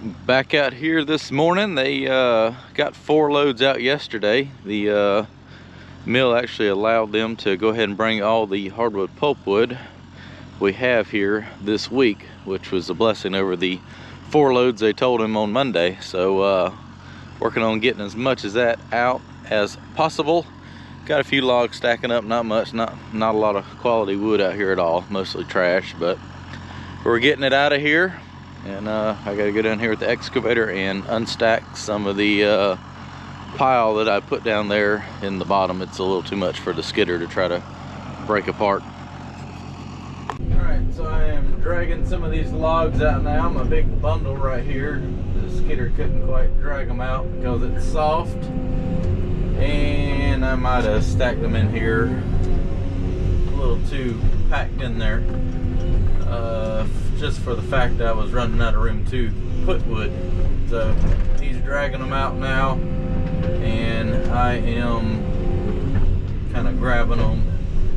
Back out here this morning. They got 4 loads out yesterday. The mill actually allowed them to go ahead and bring all the hardwood pulpwood we have here this week, which was a blessing over the 4 loads they told him on Monday. So working on getting as much of that out as possible. Got a few logs stacking up, not much, not a lot of quality wood out here at all, mostly trash, but we're getting it out of here. And I gotta go down here with the excavator and unstack some of the pile that I put down there in the bottom. It's a little too much for the skidder to try to break apart. Alright, so I am dragging some of these logs out now. My big bundle right here, the skidder couldn't quite drag them out because it's soft. And I might have stacked them in here a little too packed in there. Just for the fact that I was running out of room to put wood. So he's dragging them out now, and I am kind of grabbing them,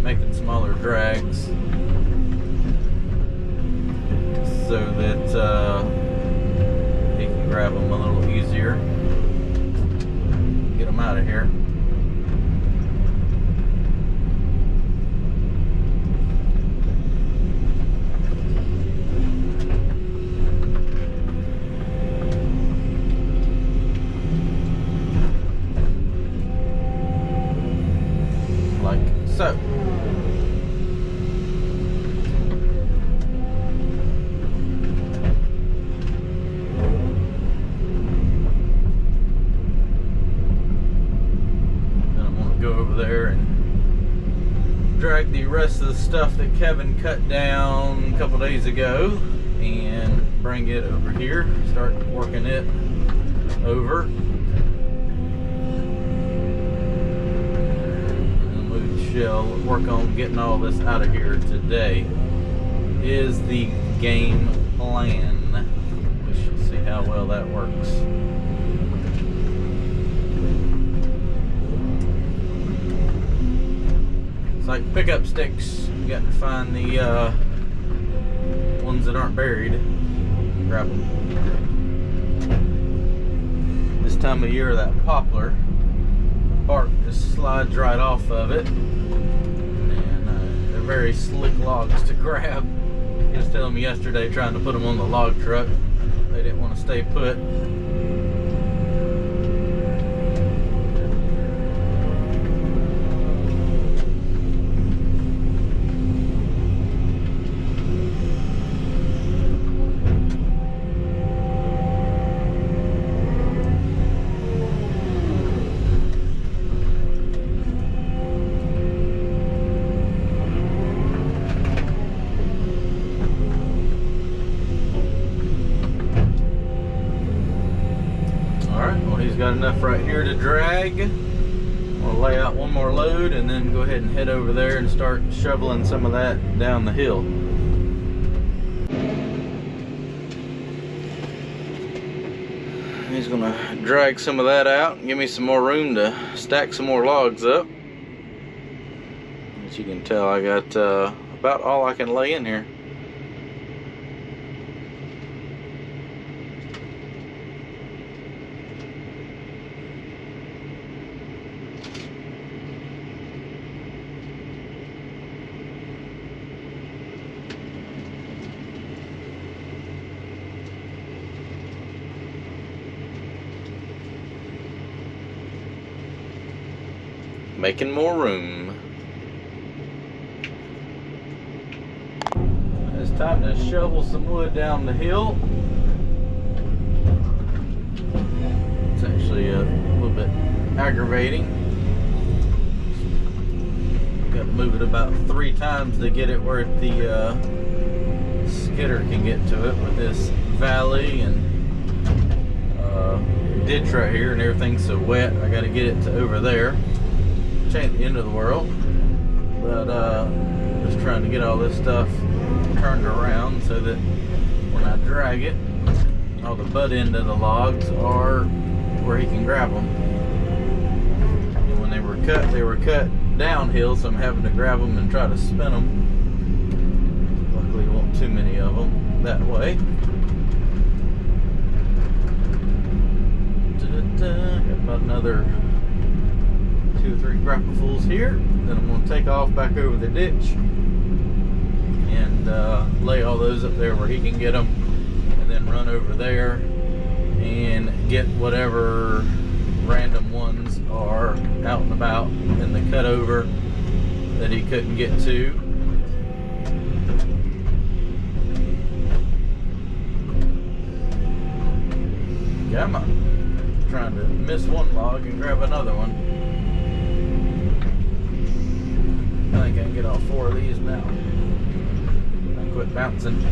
making smaller drags so that he can grab them a little easier, get them out of here. So, then I'm going to go over there and drag the rest of the stuff that Kevin cut down a couple days ago and bring it over here, start working it over. Shall work on getting all this out of here today is the game plan. We shall see how well that works. It's like pickup sticks. You got to find the ones that aren't buried. Grab them. This time of year, that poplar bark just slides right off of it. Very slick logs to grab. I was telling them yesterday, trying to put them on the log truck, they didn't want to stay put. Got enough right here to drag. I'll lay out one more load and then go ahead and head over there and start shoveling some of that down the hill. He's gonna drag some of that out and give me some more room to stack some more logs up. As you can tell, I got about all I can lay in here. Making more room. It's time to shovel some wood down the hill. It's actually a little bit aggravating. Got to move it about 3 times to get it where the skidder can get to it with this valley and ditch right here, and everything's so wet. I got to get it to over there. Ain't the end of the world, but just trying to get all this stuff turned around so that when I drag it, all the butt end of the logs are where he can grab them. And when they were cut downhill, so I'm having to grab them and try to spin them. Luckily, won't too many of them that way. another 2 or 3 grapplefuls here. Then I'm going to take off back over the ditch and lay all those up there where he can get them, and then run over there and get whatever random ones are out and about in the cutover that he couldn't get to. Come on. Trying to miss one log and grab another one. I think I can get all 4 of these now. I quit bouncing.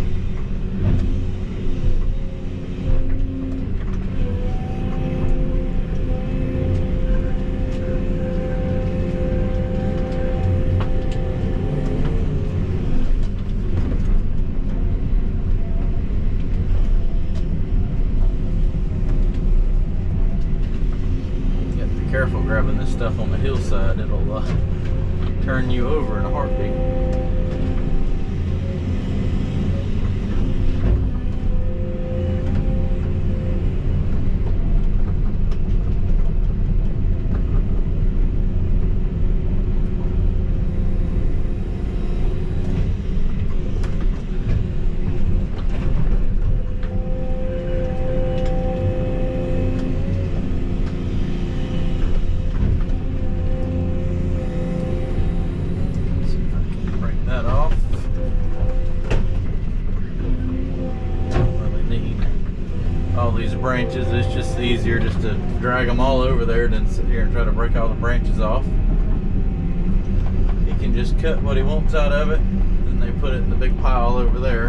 Careful grabbing this stuff on the hillside, it'll turn you over in a heartbeat. Branches, it's just easier just to drag them all over there than sit here and try to break all the branches off. He can just cut what he wants out of it, and they put it in the big pile over there.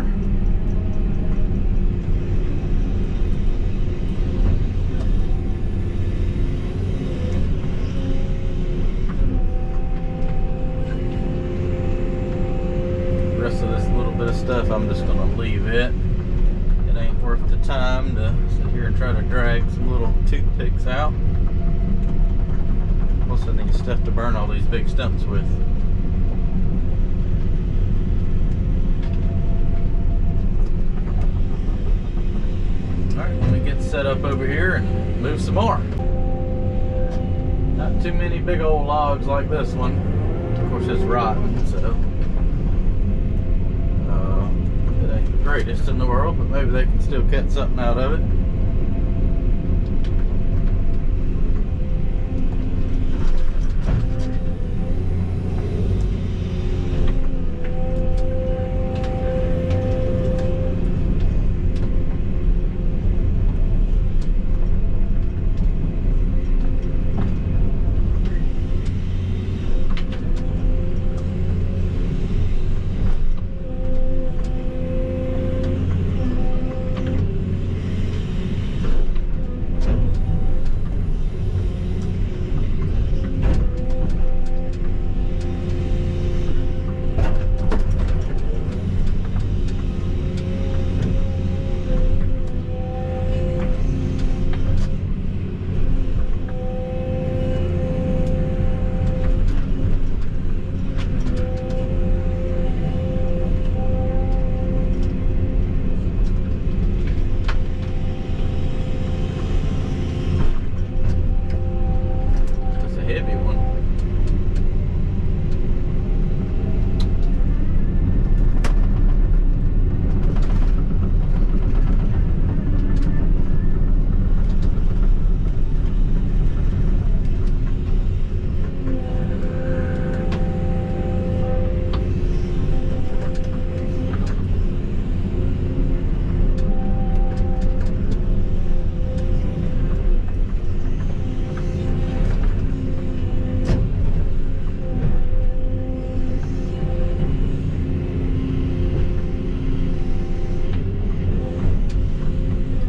The rest of this little bit of stuff, I'm just going to leave it. Ain't worth the time to sit here and try to drag some little toothpicks out. Plus I need stuff to burn all these big stumps with. Alright, let me get set up over here and move some more. Not too many big old logs like this one. Of course it's rotten, so greatest in the world, but maybe they can still cut something out of it.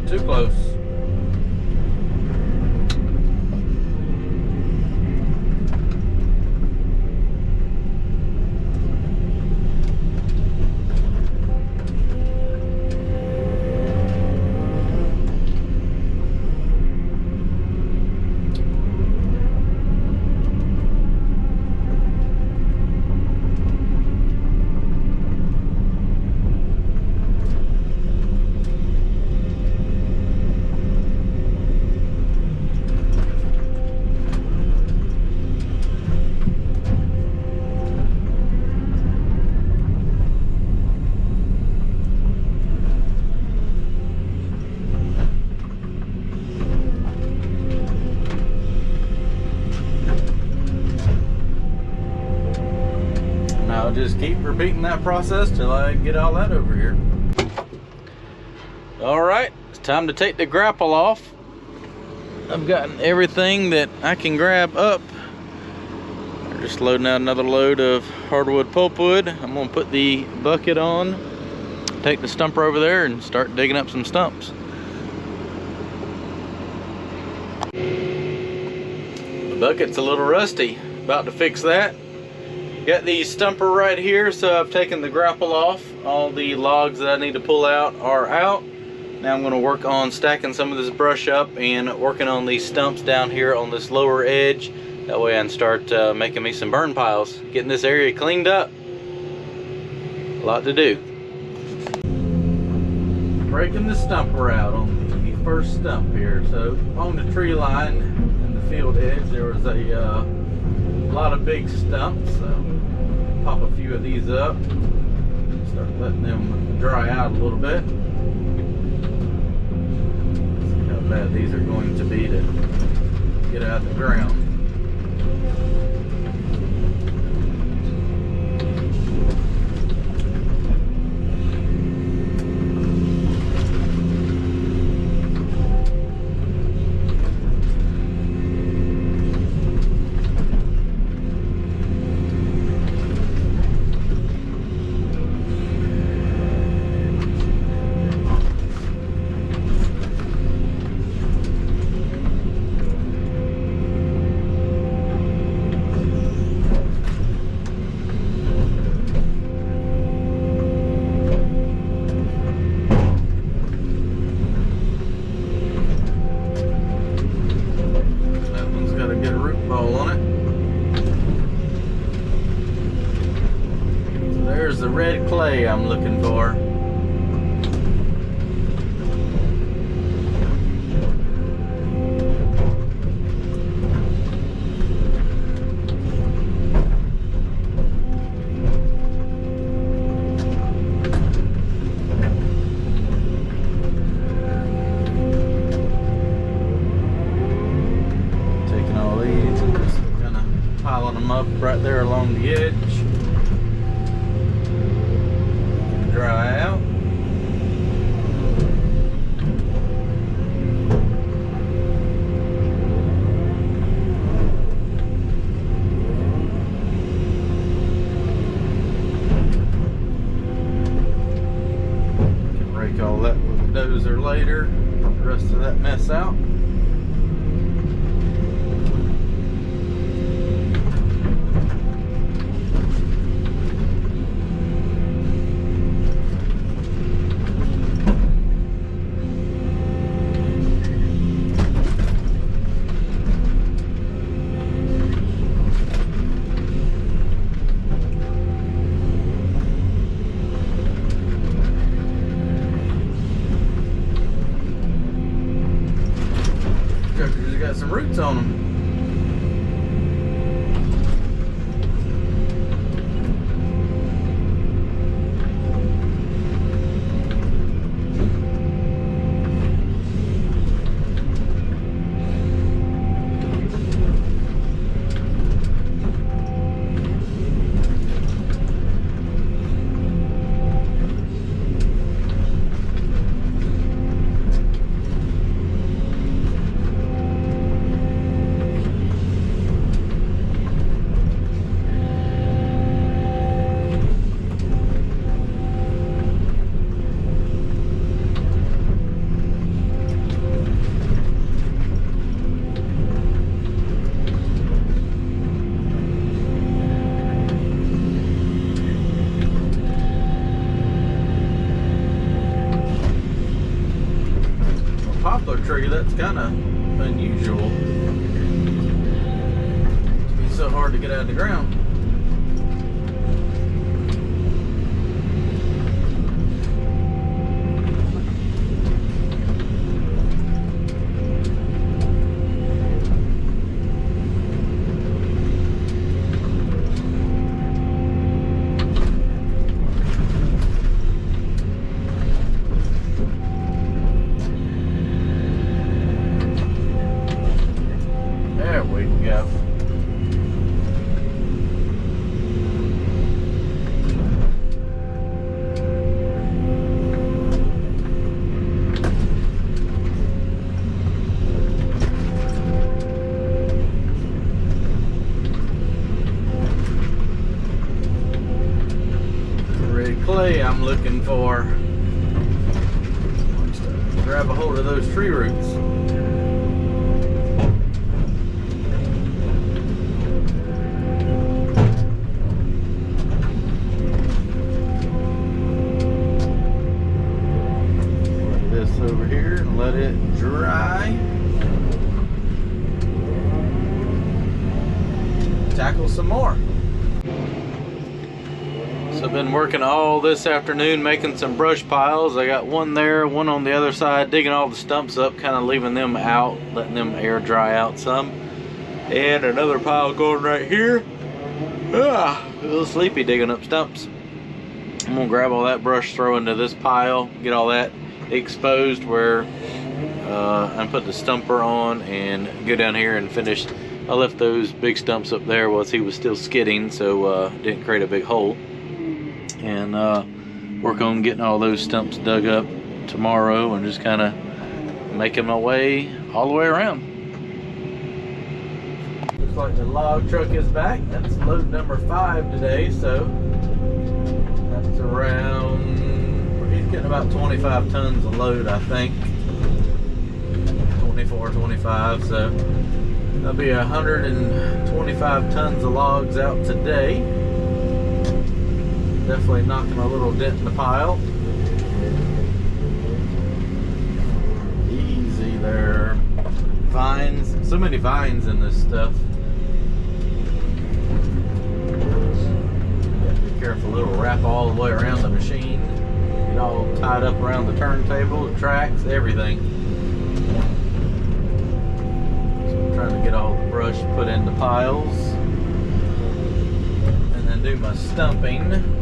Too close. just keep repeating that process till I get all that over here. All right, it's time to take the grapple off. I've gotten everything that I can grab up. We're just loading out another load of hardwood pulpwood. I'm gonna put the bucket on, take the stumper over there and start digging up some stumps. The bucket's a little rusty, about to fix that. Got the stumper right here, so I've taken the grapple off. All the logs that I need to pull out are out. Now I'm going to work on stacking some of this brush up and working on these stumps down here on this lower edge. That way I can start making me some burn piles, getting this area cleaned up. A lot to do. Breaking the stumper out on the first stump here. So on the tree line and the field edge, there was a lot of big stumps. So pop a few of these up, start letting them dry out a little bit. Bad these are going to be to get out of the ground. There's the red clay I'm looking for. Taking all these and just kind of piling them up right there along the edge. Dry out. Can rake all that with the dozer later. Get the rest of that mess out. Got some roots on them. Poplar tree, that's kind of unusual. It's so hard to get out of the ground. There we go. looking for. Grab a hold of those tree roots. Put this over here and let it dry. Tackle some more. So I've been working all this afternoon making some brush piles. I got one there, one on the other side, digging all the stumps up, kind of leaving them out, letting them air dry out some. And another pile going right here. A little sleepy digging up stumps. I'm gonna grab all that brush, throw into this pile, get all that exposed where and put the stumper on and go down here and finish. I left those big stumps up there while he was still skidding, so didn't create a big hole. And work on getting all those stumps dug up tomorrow and just kind of making my way all the way around. Looks like the log truck is back. That's load number 5 today, so that's around, he's getting about 25 tons of load, I think. 24, 25, so that'll be 125 tons of logs out today. Definitely knocking a little dent in the pile. Easy there. Vines. So many vines in this stuff. Gotta be careful. It'll wrap all the way around the machine. Get all tied up around the turntable, the tracks, everything. So I'm trying to get all the brush put into piles. And then do my stumping.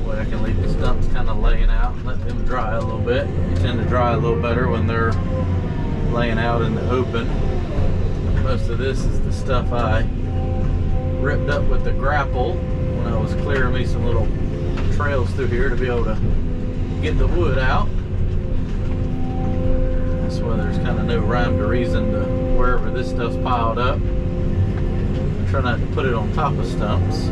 I can leave the stumps kind of laying out and let them dry a little bit. They tend to dry a little better when they're laying out in the open. Most of this is the stuff I ripped up with the grapple when I was clearing me some little trails through here to be able to get the wood out. That's why there's kind of no rhyme or reason to wherever this stuff's piled up. I try not to put it on top of stumps.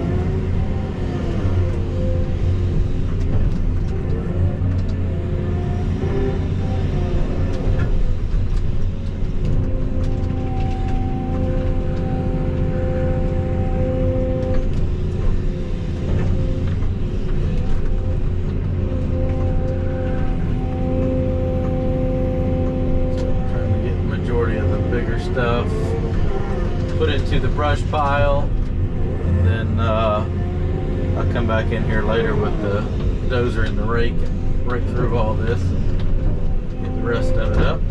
Stuff put into the brush pile, and then I'll come back in here later with the dozer and the rake and rake through all this and get the rest of it up.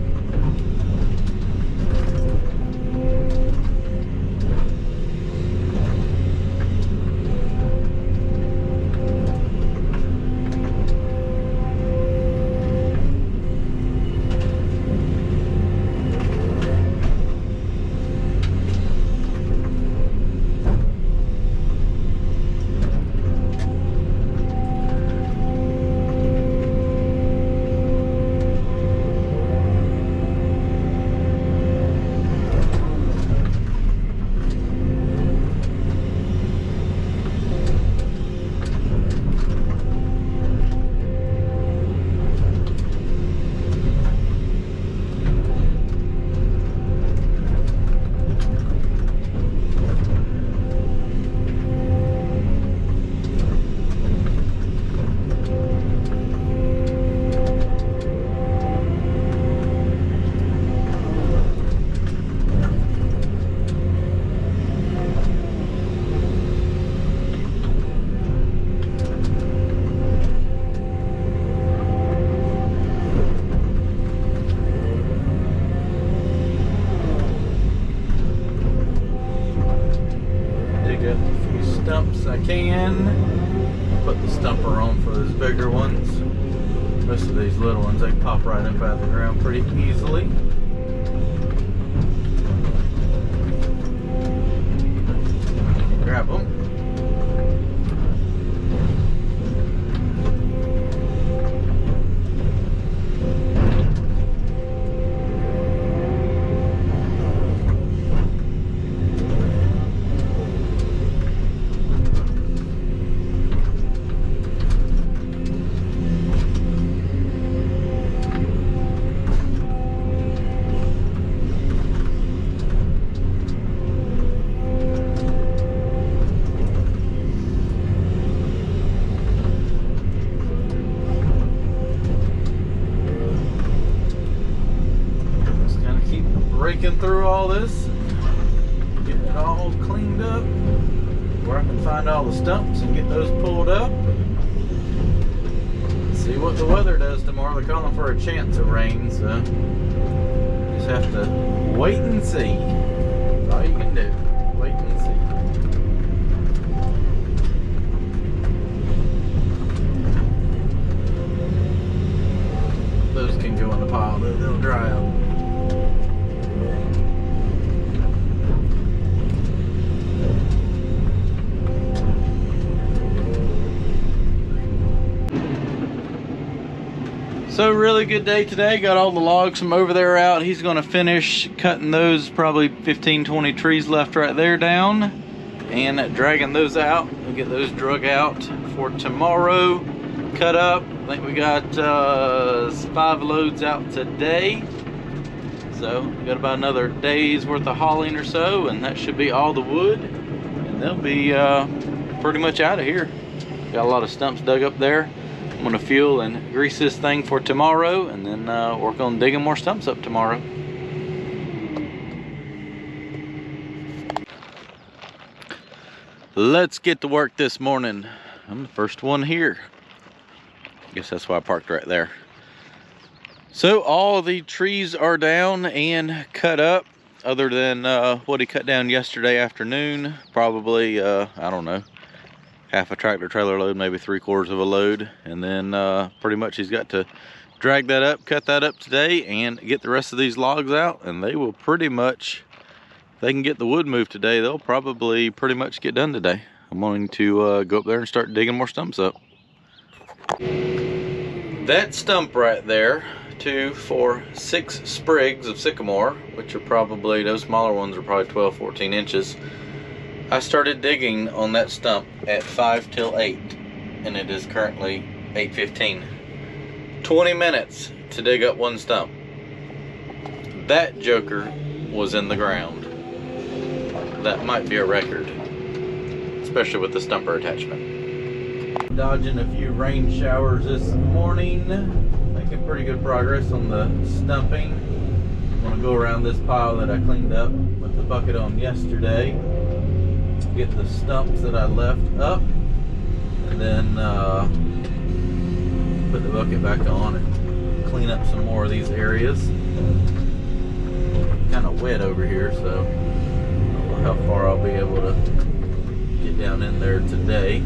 Stumps I can. Put the stumper on for those bigger ones. Most of these little ones, they pop right up out of the ground pretty easily. Grab them. raking through all this, getting it all cleaned up, where I can find all the stumps and get those pulled up. See what the weather does tomorrow. They're calling for a chance of rain, so just have to wait and see. That's all you can do. Wait and see. Those can go in the pile, they'll dry out. So really good day today. Got all the logs from over there out. He's going to finish cutting those, probably 15-20 trees left right there down, and dragging those out. We'll get those drug out for tomorrow. Cut up. I think we got 5 loads out today. So we got about another day's worth of hauling or so, and that should be all the wood. And they'll be pretty much out of here. Got a lot of stumps dug up there. I'm gonna fuel and grease this thing for tomorrow, and then work on digging more stumps up tomorrow. Let's get to work this morning. I'm the first one here. I guess that's why I parked right there. So all the trees are down and cut up, other than what he cut down yesterday afternoon. Probably, I don't know, half a tractor trailer load, maybe 3/4 of a load. And then pretty much he's got to drag that up, cut that up today, and get the rest of these logs out. And they will pretty much, if they can get the wood moved today, they'll probably pretty much get done today. I'm going to go up there and start digging more stumps up. That stump right there, 2, 4, 6 sprigs of sycamore, which are probably, those smaller ones are probably 12, 14 inches. I started digging on that stump at 5 till 8, and it is currently 8:15. 20 minutes to dig up one stump. That joker was in the ground. That might be a record, especially with the stumper attachment. Dodging a few rain showers this morning. Making pretty good progress on the stumping. I'm gonna go around this pile that I cleaned up with the bucket on yesterday. Get the stumps that I left up, and then put the bucket back on and clean up some more of these areas. Kind of wet over here, so I don't know how far I'll be able to get down in there today.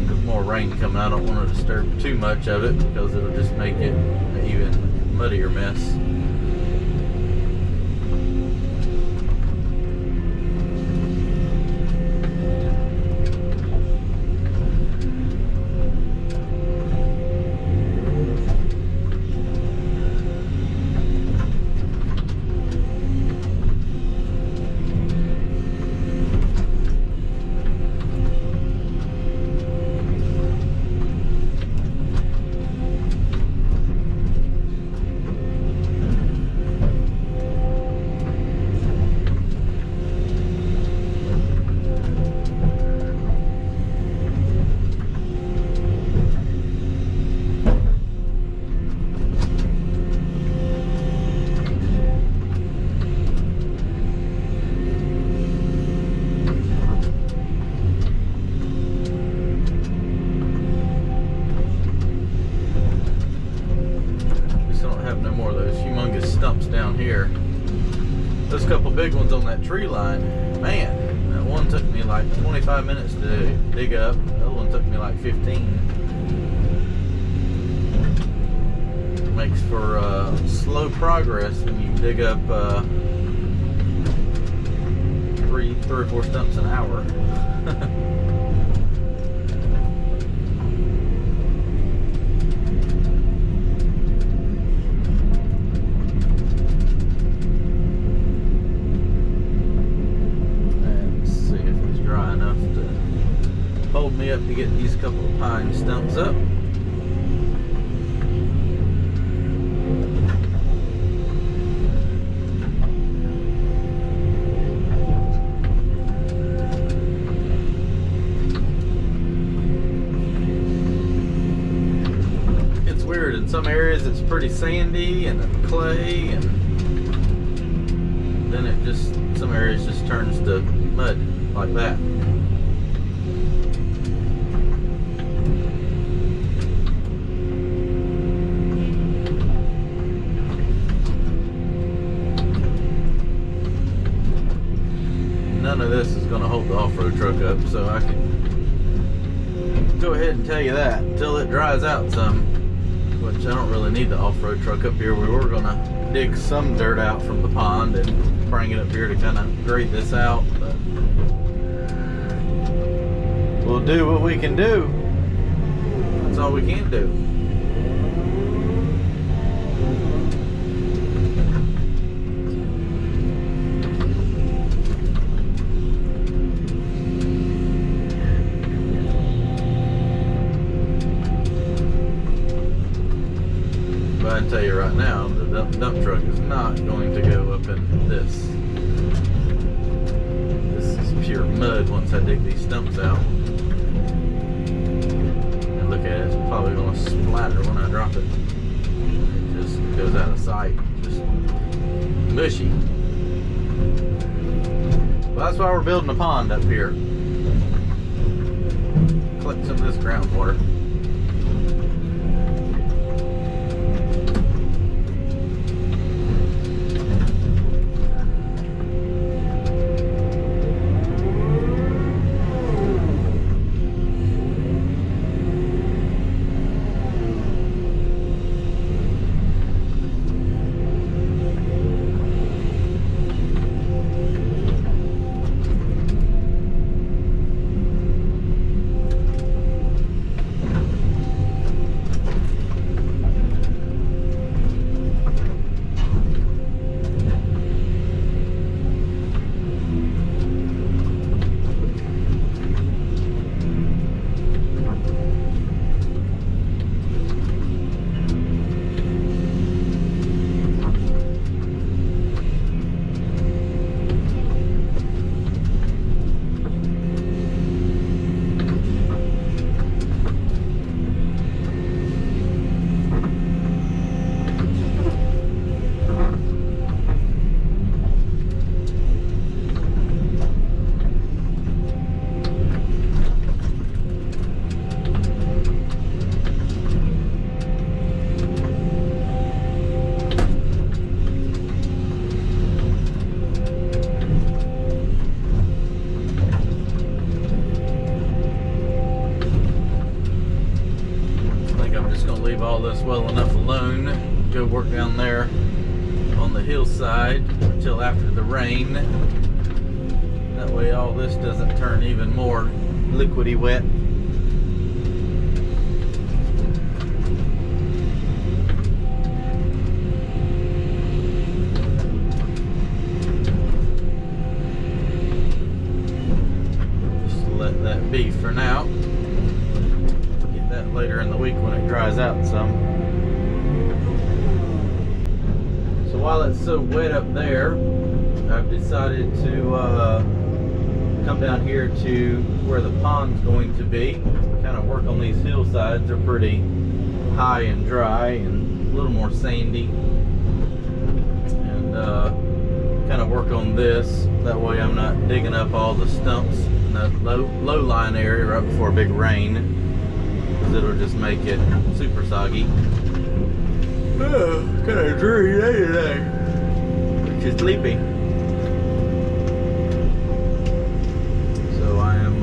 There's more rain coming. I don't want to disturb too much of it because it'll just make it an even muddier mess. Down here, those couple big ones on that tree line, man, that one took me like 25 minutes to dig up. The other one took me like 15. Makes for slow progress when you dig up 3 or 4 stumps an hour. Hold me up to get these couple of pine stumps up. It's weird, in some areas it's pretty sandy and clay, and then it just, some areas just turns to mud like that. None of this is going to hold the off-road truck up, so I can go ahead and tell you that until it dries out some, which I don't really need the off-road truck up here. We were going to dig some dirt out from the pond and bring it up here to kind of grade this out, but we'll do what we can do. That's all we can do. But I can tell you right now, the dump truck is not going to go up in this. This is pure mud once I dig these stumps out. And look at it, it's probably going to splatter when I drop it. It just goes out of sight, just mushy. Well, that's why we're building a pond up here. Collect some of this groundwater. Leave all this well enough alone. Go work down there on the hillside until after the rain. That way all this doesn't turn even more liquidy wet. Just let that be for now. That later in the week when it dries out some. So while it's so wet up there, I've decided to come down here to where the pond's going to be. Kind of work on these hillsides. They're pretty high and dry and a little more sandy. And kind of work on this. That way I'm not digging up all the stumps in the low lying area right before a big rain. It'll just make it super soggy. Oh, kind of dreary day today. Which is sleepy. So I am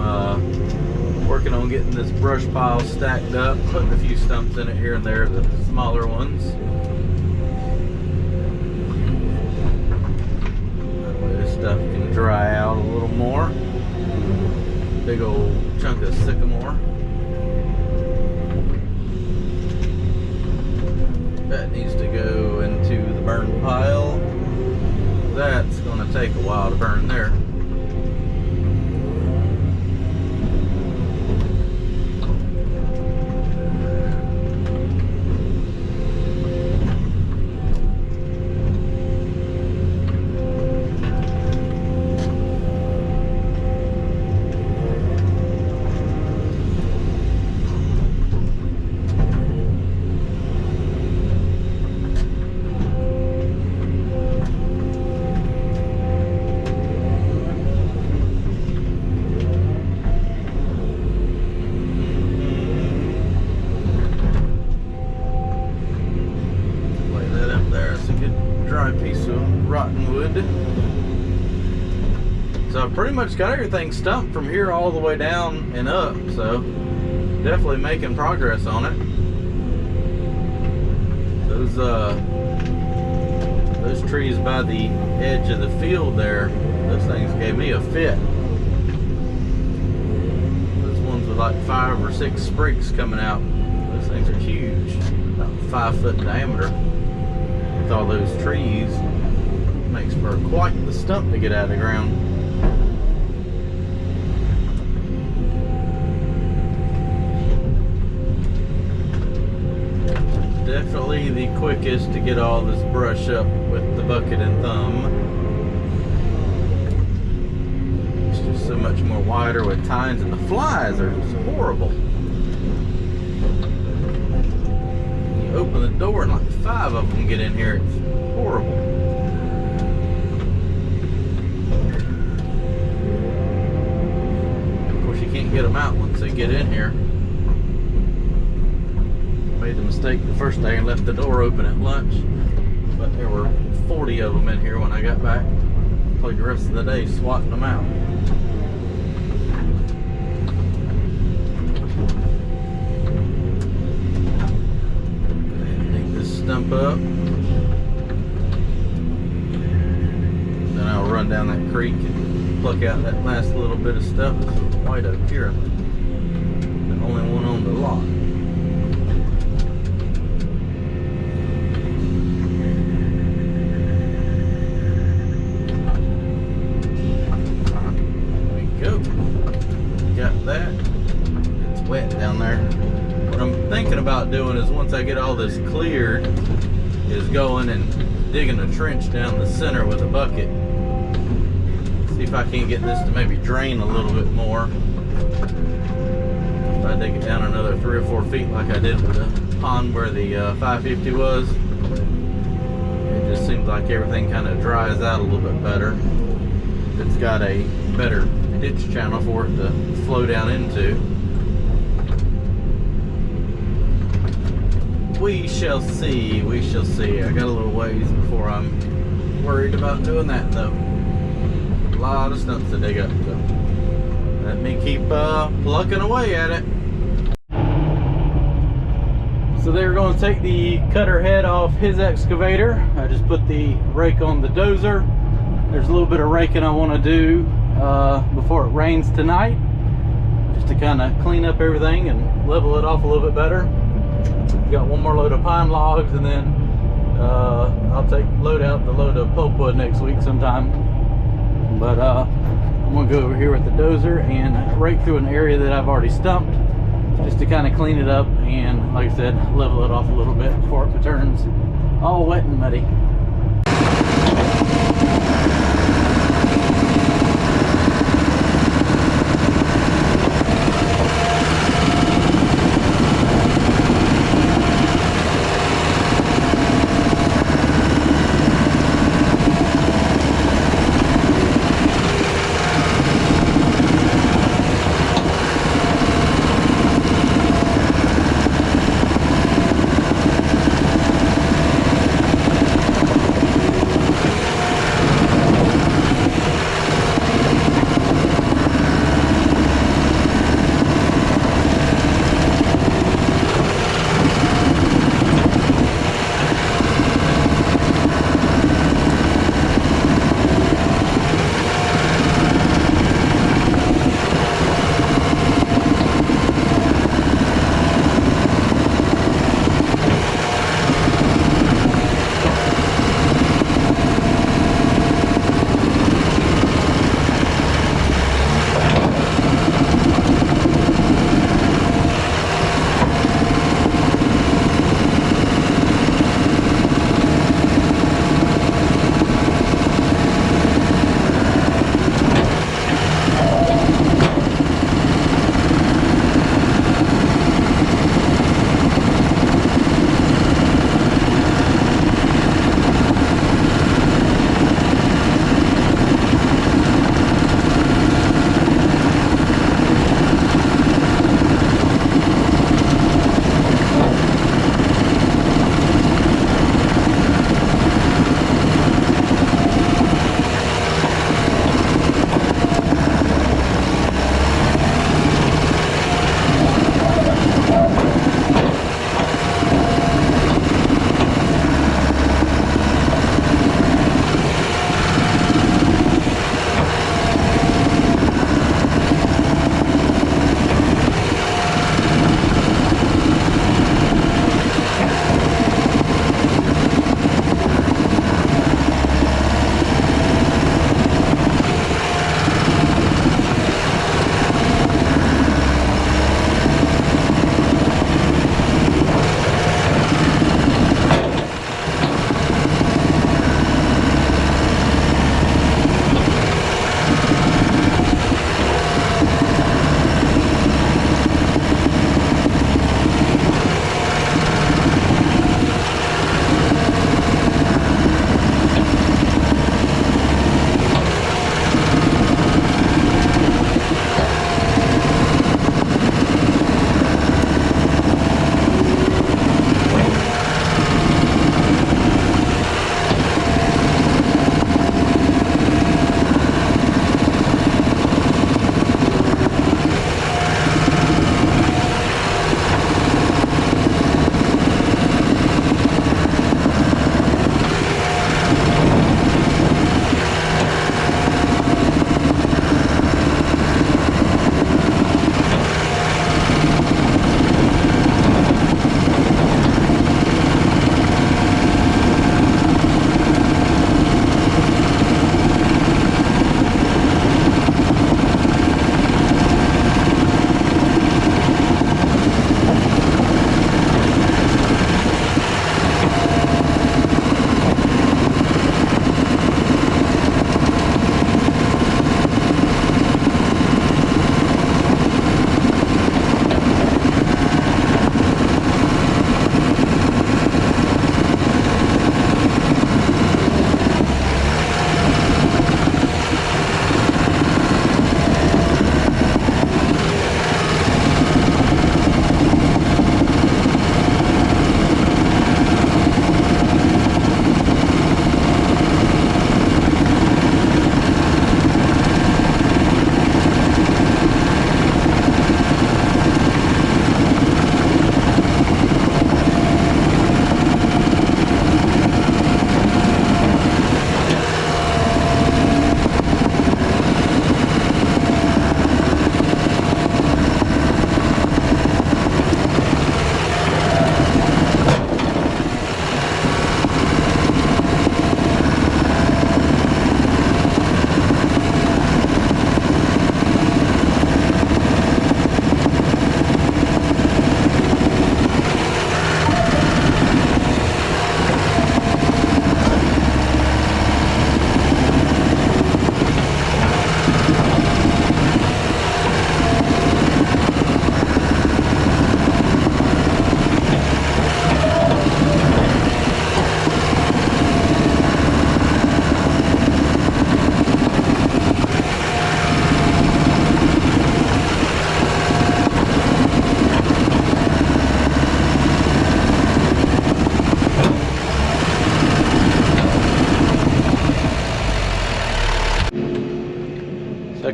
working on getting this brush pile stacked up, putting a few stumps in it here and there, the smaller ones. That way this stuff can dry out a little more. Big old chunk of sycamore. That needs to go into the burn pile. That's going to take a while to burn there. So I've pretty much got everything stumped from here all the way down and up, so definitely making progress on it. Those trees by the edge of the field there, those things gave me a fit. Those ones with like 5 or 6 sprigs coming out, those things are huge, about 5 foot in diameter. With all those trees, makes for quite the stump to get out of the ground. Definitely the quickest to get all this brush up with the bucket and thumb. It's just so much more wider with tines, and the flies are just horrible. You open the door and like 5 of them get in here. It's horrible. Of course, you can't get them out once they get in here. Made the mistake the first day and left the door open at lunch, but there were 40 of them in here when I got back. Played the rest of the day swatting them out. Dig this stump up, then I'll run down that creek and pluck out that last little bit of stuff. White oak here, the only one on the lot. That it's wet down there. What I'm thinking about doing is, once I get all this cleared, is going and digging a trench down the center with a bucket. See if I can get this to maybe drain a little bit more. If I dig it down another 3 or 4 feet like I did with the pond where the 550 was, it just seems like everything kind of dries out a little bit better. It's got a better ditch channel for it to flow down into. We shall see, we shall see. I got a little ways before I'm worried about doing that though. A lot of stumps to dig up, so let me keep plucking away at it. So they're going to take the cutter head off his excavator. I just put the rake on the dozer. There's a little bit of raking I want to do before it rains tonight, just to kind of clean up everything and level it off a little bit better. We've got one more load of pine logs, and then I'll load out the load of pulpwood next week sometime. But I'm gonna go over here with the dozer and rake through an area that I've already stumped, just to kind of clean it up and, like I said, level it off a little bit before it turns all wet and muddy.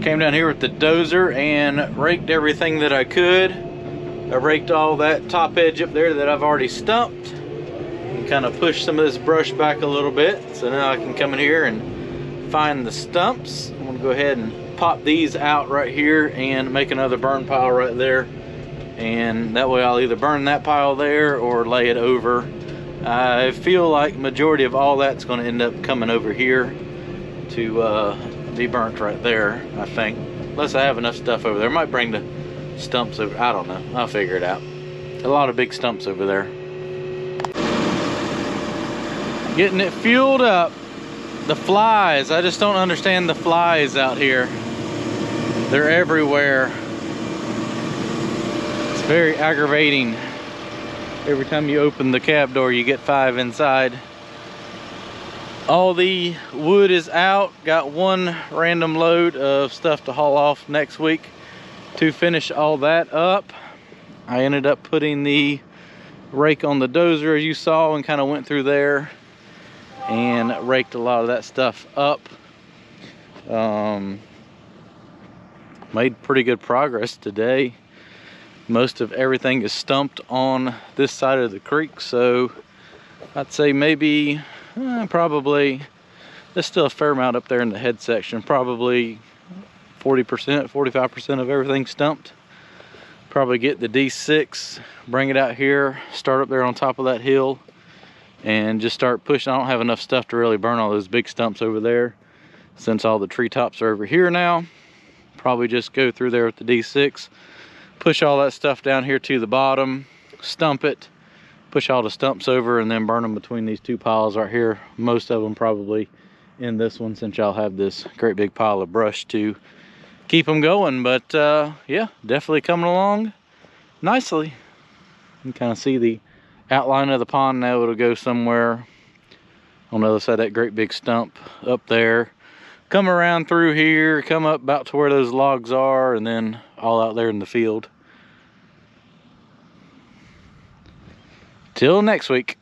came down here with the dozer and raked everything that I could. I raked all that top edge up there that I've already stumped and kind of pushed some of this brush back a little bit. So now I can come in here and find the stumps. I'm gonna go ahead and pop these out right here and make another burn pile right there. And that way I'll either burn that pile there or lay it over. I feel like majority of all that's going to end up coming over here to be burnt right there, I think. Unless I have enough stuff over there. I might bring the stumps over. I don't know. I'll figure it out. A lot of big stumps over there. Getting it fueled up. The flies. I just don't understand the flies out here. They're everywhere. It's very aggravating. Every time you open the cab door, you get 5 inside. All the wood is out. Got one random load of stuff to haul off next week to finish all that up. I ended up putting the rake on the dozer, as you saw, and kind of went through there and raked a lot of that stuff up. Made pretty good progress today. Most of everything is stumped on this side of the creek, so I'd say maybe probably there's still a fair amount up there in the head section. Probably 40%, 45% of everything stumped. Probably get the D6, bring it out here, start up there on top of that hill, and just start pushing. I don't have enough stuff to really burn all those big stumps over there since all the treetops are over here now. Probably just go through there with the D6, push all that stuff down here to the bottom, stump it, push all the stumps over, and then burn them between these two piles right here. Most of them probably in this one, since y'all have this great big pile of brush to keep them going. But yeah, definitely coming along nicely. You can kind of see the outline of the pond now. It'll go somewhere on the other side of that great big stump up there. Come around through here, come up about to where those logs are, and then all out there in the field. Till next week.